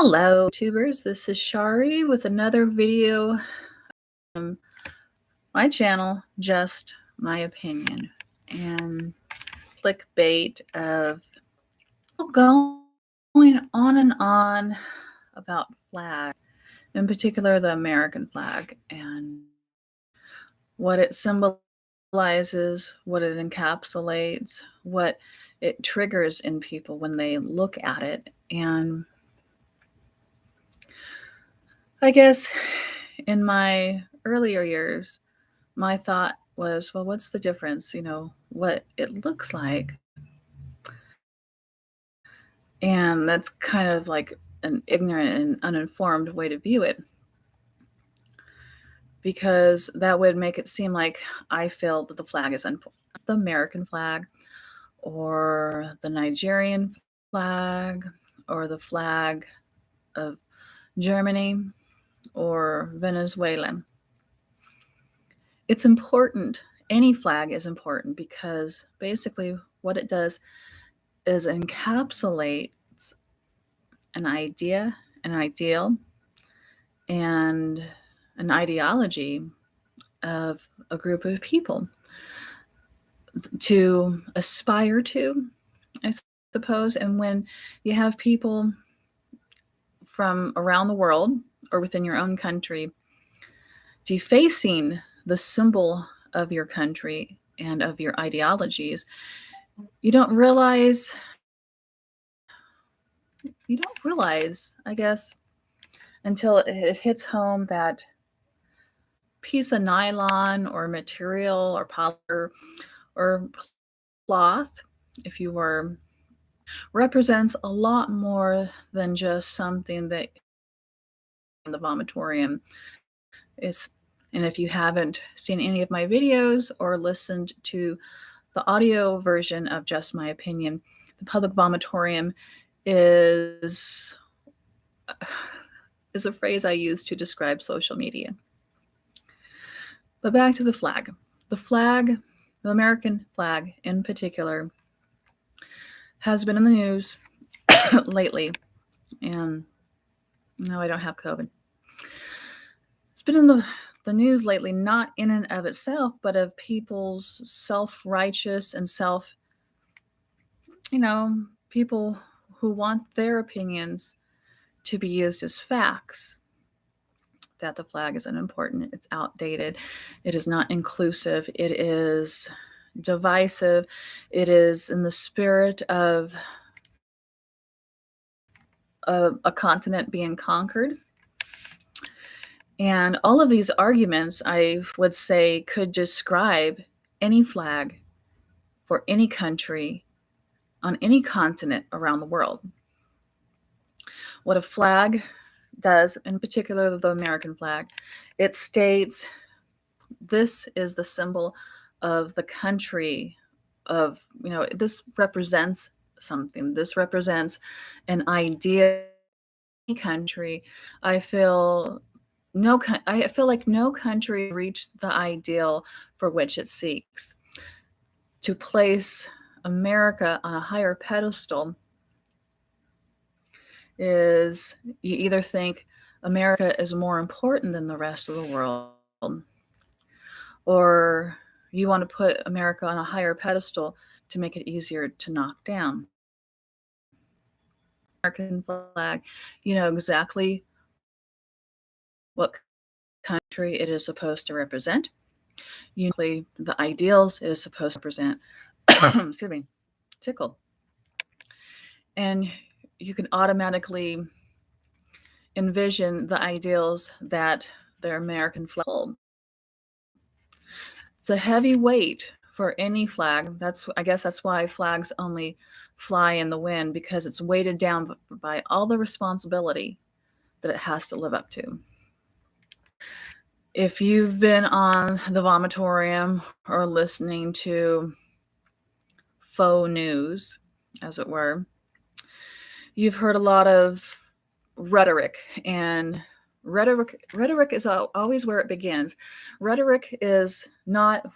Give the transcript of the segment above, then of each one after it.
Hello, YouTubers. This is Shari with another video on my channel, Just My Opinion. And clickbait of going on and on about flag, in particular the American flag, and what it symbolizes, what it encapsulates, what it triggers in people when they look at it. And I guess in my earlier years, my thought was, well, what's the difference? What it looks like. And that's kind of like an ignorant and uninformed way to view it, because that would make it seem like I feel that the flag is important. The American flag, or the Nigerian flag, or the flag of Germany, or Venezuela. It's important. Any flag is important because basically what it does is encapsulates an idea, an ideal, and an ideology of a group of people to aspire to, I suppose. And when you have people from around the world or within your own country defacing the symbol of your country and of your ideologies, you don't realize, I guess, until it hits home, that piece of nylon or material or polymer or cloth, if you were, represents a lot more than just something that the vomitorium is. And if you haven't seen any of my videos or listened to the audio version of Just My Opinion, the public vomitorium is a phrase I use to describe social media. But back to the flag. The flag, the American flag in particular, has been in the news lately. And no, I don't have COVID. It's been in the news lately, not in and of itself, but of people's self-righteous and people who want their opinions to be used as facts. That the flag is unimportant, it's outdated, it is not inclusive, it is divisive, it is in the spirit of a continent being conquered. And all of these arguments, I would say, could describe any flag for any country on any continent around the world. What a flag does, in particular the American flag, it states, this is the symbol of the country of, this represents something. This represents an idea. Country, I feel like no country reached the ideal for which it seeks. To place America on a higher pedestal is, you either think America is more important than the rest of the world, or you want to put America on a higher pedestal to make it easier to knock down. American flag, you know exactly what country it is supposed to represent, the ideals it is supposed to represent. Excuse me, tickled. And you can automatically envision the ideals that their American flag holds. It's a heavy weight for any flag. I guess that's why flags only fly in the wind, because it's weighted down by all the responsibility that it has to live up to. If you've been on the vomitorium or listening to faux news, as it were, you've heard a lot of rhetoric, and rhetoric is always where it begins. Rhetoric is not,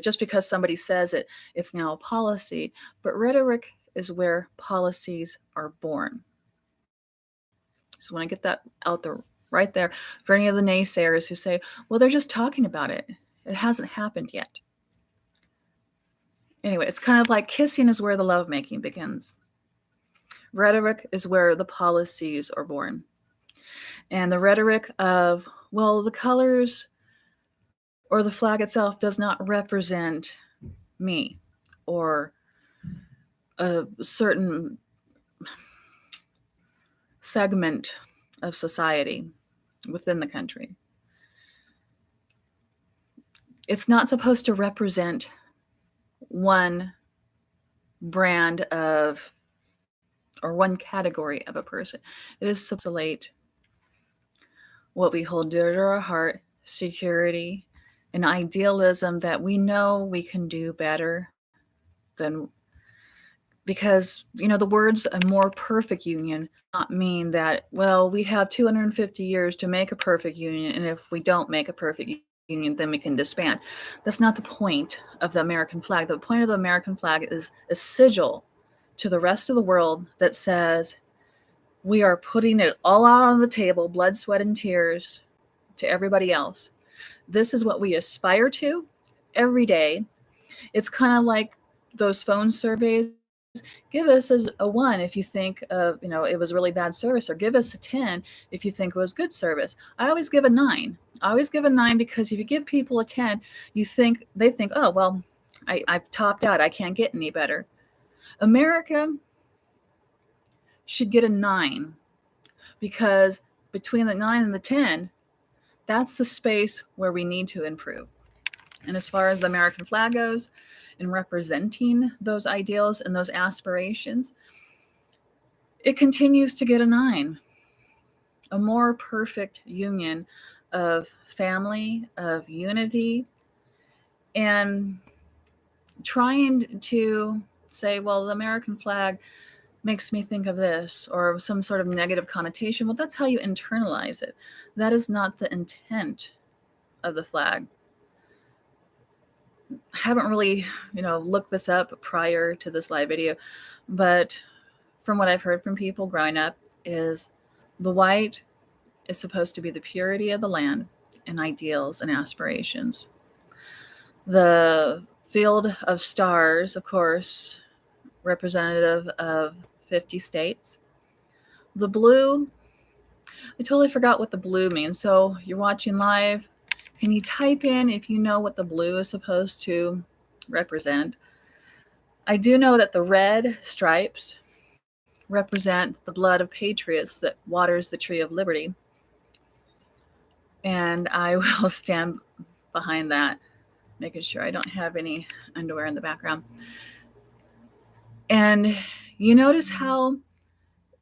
just because somebody says it, it's now a policy, but rhetoric is where policies are born. So when I get that out there right there for any of the naysayers who say, well, they're just talking about it. It hasn't happened yet. Anyway, it's kind of like kissing is where the lovemaking begins. Rhetoric is where the policies are born. And the rhetoric of, well, the colors or the flag itself does not represent me or a certain segment of society within the country. It's not supposed to represent one brand of or one category of a person. It is supposed to relate what we hold dear to our heart, security, and idealism that we know we can do better than, because the words a more perfect union not mean that, well, we have 250 years to make a perfect union, and if we don't make a perfect union, then we can disband. That's not the point of the American flag. The point of the American flag is a sigil to the rest of the world that says we are putting it all out on the table, blood, sweat, and tears, to everybody else. This is what we aspire to every day. It's kind of like those phone surveys. Give us a 1 if you think of, it was really bad service, or give us a 10 if you think it was good service. I always give a 9. I always give a 9 because if you give people a 10, they think, oh, well, I've topped out. I can't get any better. America should get a 9 because between the 9 and the 10, that's the space where we need to improve. And as far as the American flag goes, in representing those ideals and those aspirations, it continues to get a 9. A more perfect union of family, of unity, and trying to say, well, the American flag makes me think of this, or some sort of negative connotation. Well, that's how you internalize it. That is not the intent of the flag. I haven't really, looked this up prior to this live video, but from what I've heard from people growing up is the white is supposed to be the purity of the land and ideals and aspirations. The field of stars, of course, representative of 50 states. The blue, I totally forgot what the blue means. So you're watching live. Can you type in if you know what the blue is supposed to represent? I do know that the red stripes represent the blood of patriots that waters the tree of liberty. And I will stand behind that, making sure I don't have any underwear in the background. And you notice how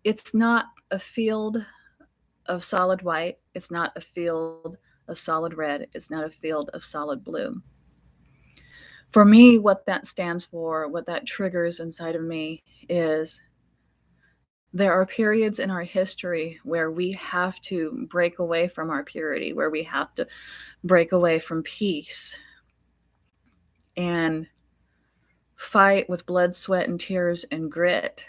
it's not a field of solid white. It's not a field of solid red. It's not a field of solid blue. For me, what that stands for, what that triggers inside of me is there are periods in our history where we have to break away from our purity, where we have to break away from peace and fight with blood, sweat, and tears and grit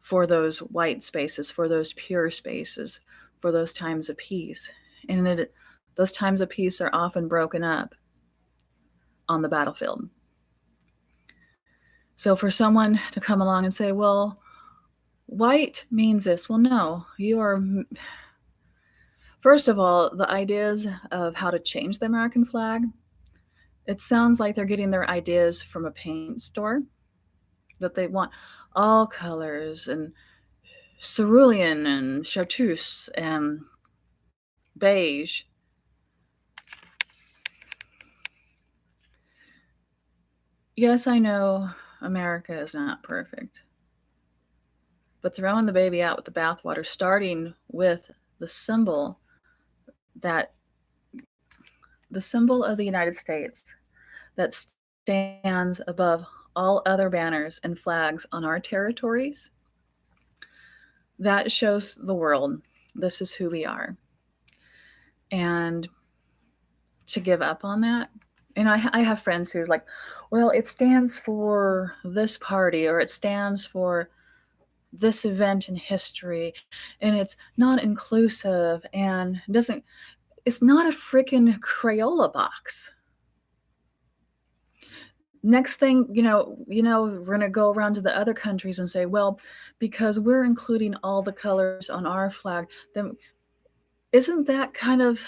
for those white spaces, for those pure spaces, for those times of peace. And those times of peace are often broken up on the battlefield. So for someone to come along and say, well, white means this. Well, no, you are. First of all, the ideas of how to change the American flag, it sounds like they're getting their ideas from a paint store, that they want all colors and cerulean and chartreuse and beige. Yes, I know America is not perfect, but throwing the baby out with the bathwater, starting with the symbol of the United States that stands above all other banners and flags on our territories, that shows the world this is who we are. And to give up on that, and I have friends who's like, well, it stands for this party, or it stands for, this event in history, and it's not inclusive and doesn't it's not a freaking Crayola box. Next thing, we're gonna go around to the other countries and say, well, because we're including all the colors on our flag, then isn't that kind of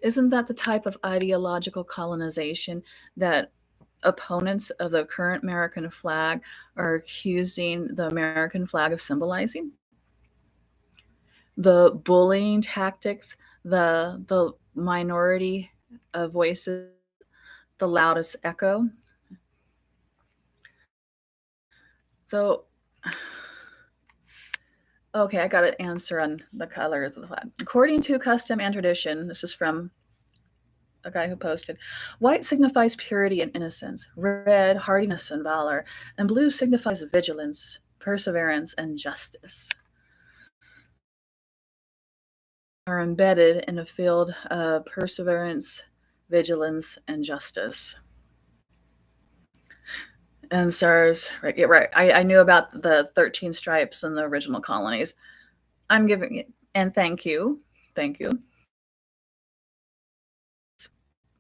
isn't that the type of ideological colonization that opponents of the current American flag are accusing the American flag of symbolizing? The bullying tactics, the minority of voices, the loudest echo. So, okay, I got an answer on the colors of the flag. According to custom and tradition, this is from a guy who posted, white signifies purity and innocence, red, hardiness and valor, and blue signifies vigilance, perseverance, and justice. Are embedded in a field of perseverance, vigilance, and justice. And stars, right? Yeah, right. I knew about the 13 stripes in the original colonies. I'm giving it, and thank you.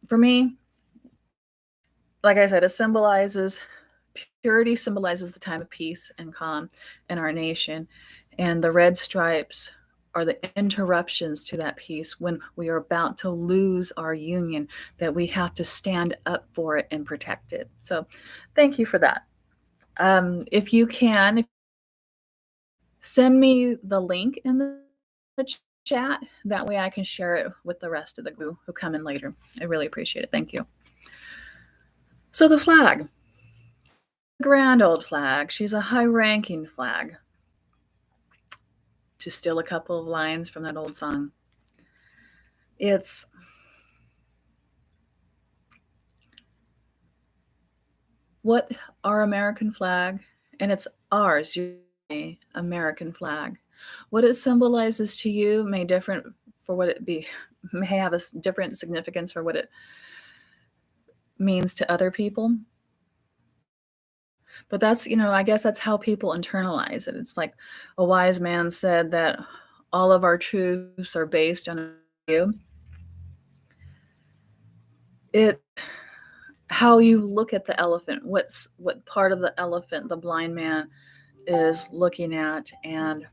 For me, like I said, it symbolizes purity, symbolizes the time of peace and calm in our nation, and the red stripes are the interruptions to that peace when we are about to lose our union, that we have to stand up for it and protect it. So, thank you for that. If you can, send me the link in the chat. That way I can share it with the rest of the group who come in later. I really appreciate it. Thank you. So, the flag, grand old flag. She's a high ranking flag. To steal a couple of lines from that old song, it's what our American flag, and it's ours, your American flag. What it symbolizes to you may different for what it be may have a different significance for what it means to other people. But that's, I guess that's how people internalize it. It's like a wise man said that all of our truths are based on you. It how you look at the elephant, what part of the elephant the blind man is looking at, and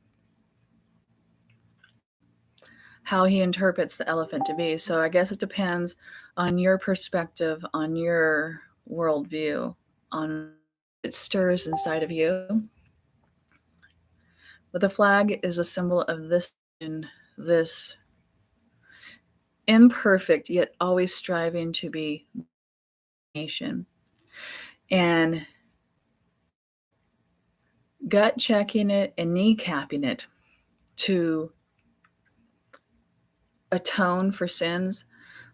how he interprets the elephant to be. So I guess it depends on your perspective, on your worldview, on what it stirs inside of you. But the flag is a symbol of this imperfect yet always striving to be nation. And gut checking it and kneecapping it to atone for sins,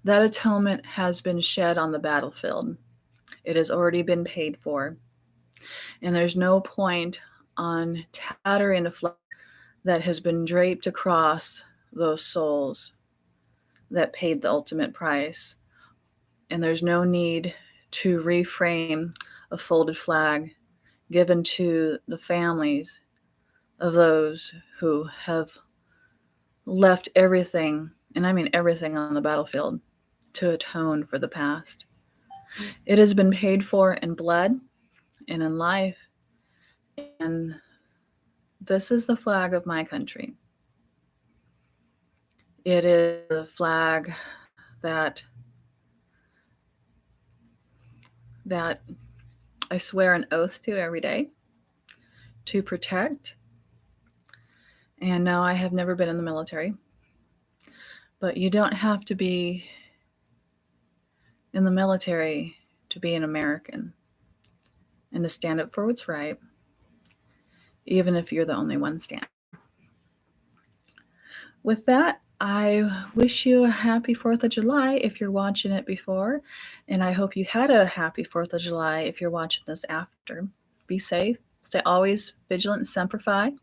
that atonement has been shed on the battlefield. It has already been paid for. And there's no point on tattering a flag that has been draped across those souls that paid the ultimate price. And there's no need to reframe a folded flag given to the families of those who have left everything, and I mean everything, on the battlefield to atone for the past. It has been paid for in blood and in life, and this is the flag of my country. It is a flag that that I swear an oath to every day to protect. And no, I have never been in the military, but you don't have to be in the military to be an American and to stand up for what's right, even if you're the only one standing. With that, I wish you a happy 4th of July if you're watching it before, and I hope you had a happy 4th of July if you're watching this after. Be safe, stay always vigilant and semper fi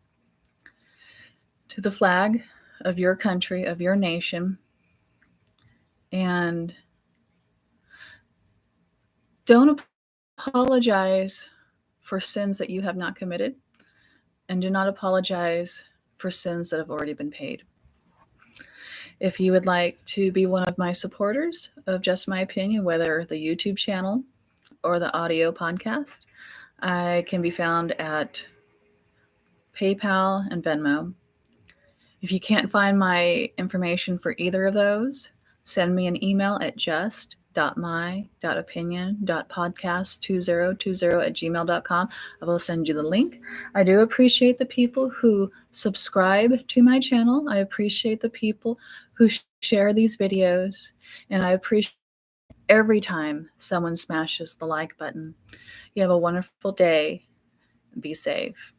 to the flag of your country, of your nation, and don't apologize for sins that you have not committed. and do not apologize for sins that have already been paid. If you would like to be one of my supporters of Just My Opinion, whether the YouTube channel or the audio podcast, I can be found at PayPal and Venmo. If you can't find my information for either of those, send me an email at just.my.opinion.podcast2020@gmail.com. I will send you the link. I do appreciate the people who subscribe to my channel. I appreciate the people who share these videos, and I appreciate every time someone smashes the like button. You have a wonderful day. Be safe.